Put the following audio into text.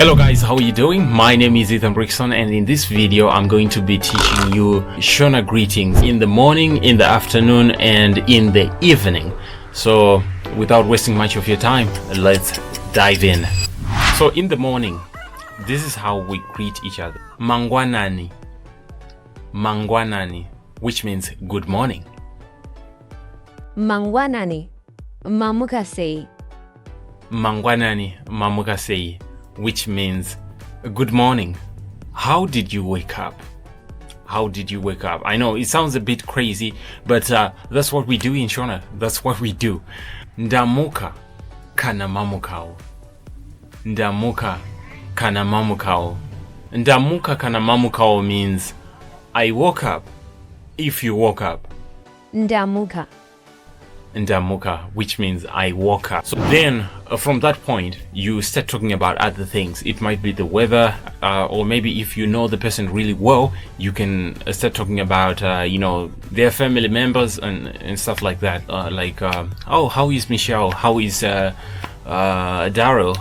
Hello guys, how are you doing? My name is Ethan Brickson, and in this video I'm going to be teaching you Shona greetings in the morning, in the afternoon, and in the evening. So without wasting much of your time, let's dive in. So in the morning, this is how we greet each other. Mangwanani. Mangwanani, which means good morning. Mangwanani, mamukasei. Mangwanani, mamukasei, which means good morning. How did you wake up? How did you wake up? I know it sounds a bit crazy, but that's what we do in Shona. That's what we do. Ndamuka kana mamukao. Ndamuka kana mamukao. Ndamuka kana mamukao means I woke up if you woke up. Ndamuka. Ndamuka, which means I woke up. So then from that point you start talking about other things. It might be the weather, or maybe if you know the person really well, you can start talking about their family members and stuff like that, oh, how is Michelle, how is Daryl.